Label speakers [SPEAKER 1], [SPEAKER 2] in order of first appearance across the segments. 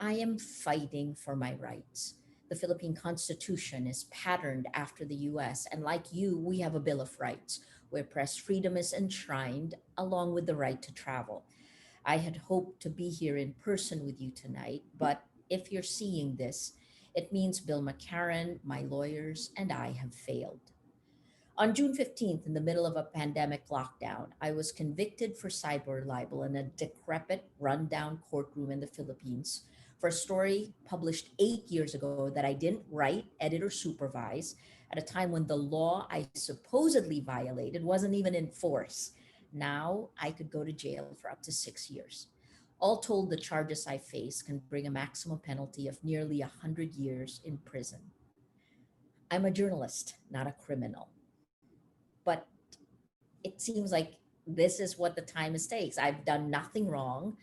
[SPEAKER 1] I am fighting for my rights. The Philippine Constitution is patterned after the US, and like you, we have a Bill of Rights where press freedom is enshrined along with the right to travel. I had hoped to be here in person with you tonight, but if you're seeing this, it means Bill McCarran, my lawyers, and I have failed. On June 15th, in the middle of a pandemic lockdown, I was convicted for cyber libel in a decrepit, rundown courtroom in the Philippines for a story published 8 years ago that I didn't write, edit, or supervise at a time when the law I supposedly violated wasn't even in force. Now I could go to jail for up to 6 years. All told, the charges I face can bring a maximum penalty of nearly 100 years in prison. I'm a journalist, not a criminal. But it seems like this is what the time is takes. I've done nothing wrong.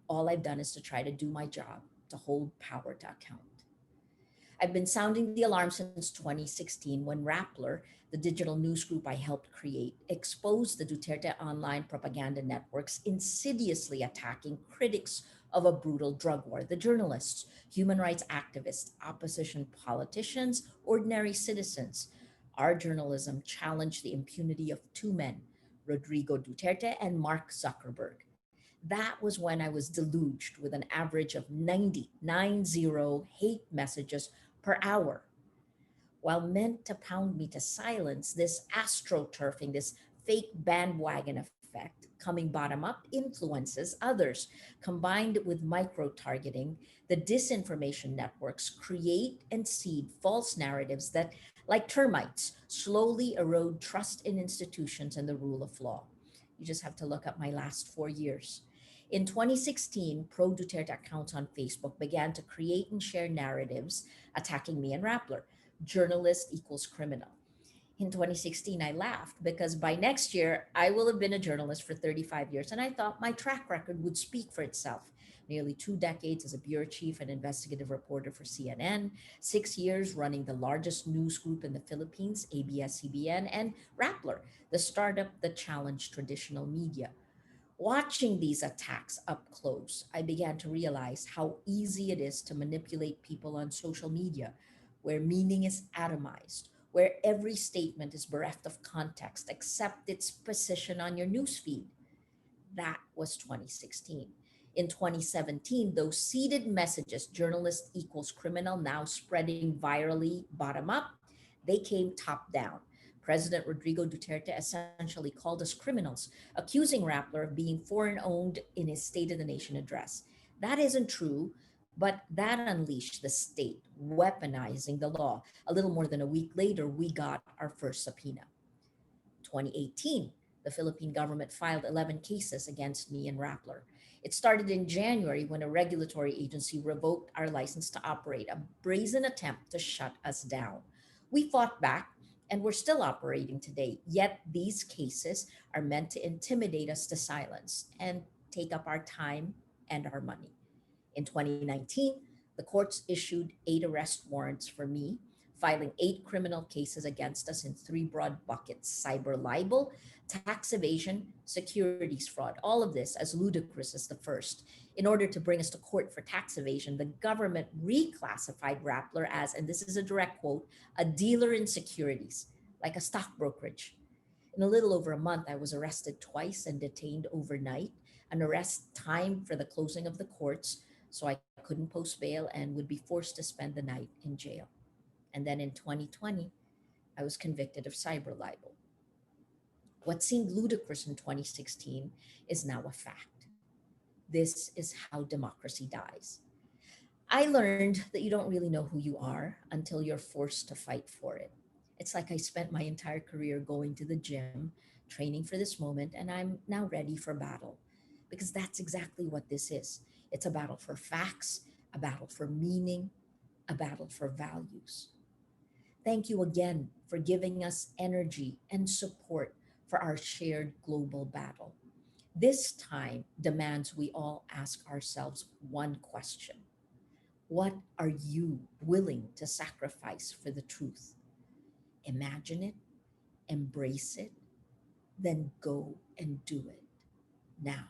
[SPEAKER 1] All I've done is to try to do my job, to hold power to account. I've been sounding the alarm since 2016 when Rappler, the digital news group I helped create, exposed the Duterte online propaganda networks insidiously attacking critics of a brutal drug war, the journalists, human rights activists, opposition politicians, ordinary citizens. Our journalism challenged the impunity of two men, Rodrigo Duterte and Mark Zuckerberg. That was when I was deluged with an average of 90 hate messages per hour. While meant to pound me to silence, this astroturfing, this fake bandwagon effect coming bottom up influences others. Combined with micro targeting, the disinformation networks create and seed false narratives that, like termites, slowly erode trust in institutions and the rule of law. You just have to look up my last 4 years. In 2016, pro Duterte accounts on Facebook began to create and share narratives attacking me and Rappler. Journalist equals criminal. In 2016, I laughed because by next year, I will have been a journalist for 35 years, and I thought my track record would speak for itself. Nearly 2 decades as a bureau chief and investigative reporter for CNN, 6 years running the largest news group in the Philippines, ABS-CBN, and Rappler, the startup that challenged traditional media. Watching these attacks up close, I began to realize how easy it is to manipulate people on social media, where meaning is atomized, where every statement is bereft of context except its position on your newsfeed. That was 2016. In 2017, those seeded messages, journalist equals criminal, now spreading virally bottom up, they came top down. President Rodrigo Duterte essentially called us criminals, accusing Rappler of being foreign owned in his State of the Nation address. That isn't true, but that unleashed the state, weaponizing the law. A little more than a week later, we got our first subpoena. 2018, the Philippine government filed 11 cases against me and Rappler. It started in January when a regulatory agency revoked our license to operate, a brazen attempt to shut us down. We fought back and we're still operating today, yet these cases are meant to intimidate us to silence and take up our time and our money. In 2019, the courts issued 8 arrest warrants for me, filing 8 criminal cases against us in 3 broad buckets: cyber libel, tax evasion, securities fraud. All of this as ludicrous as the first. In order to bring us to court for tax evasion, the government reclassified Rappler as, and this is a direct quote, a dealer in securities, like a stock brokerage. In a little over a month, I was arrested twice and detained overnight, an arrest timed for the closing of the courts, so I couldn't post bail and would be forced to spend the night in jail. And then in 2020, I was convicted of cyber libel. What seemed ludicrous in 2016 is now a fact. This is how democracy dies. I learned that you don't really know who you are until you're forced to fight for it. It's like I spent my entire career going to the gym, training for this moment, and I'm now ready for battle. Because that's exactly what this is. It's a battle for facts, a battle for meaning, a battle for values. Thank you again for giving us energy and support for our shared global battle. This time demands we all ask ourselves one question: what are you willing to sacrifice for the truth? Imagine it, embrace it, then go and do it now.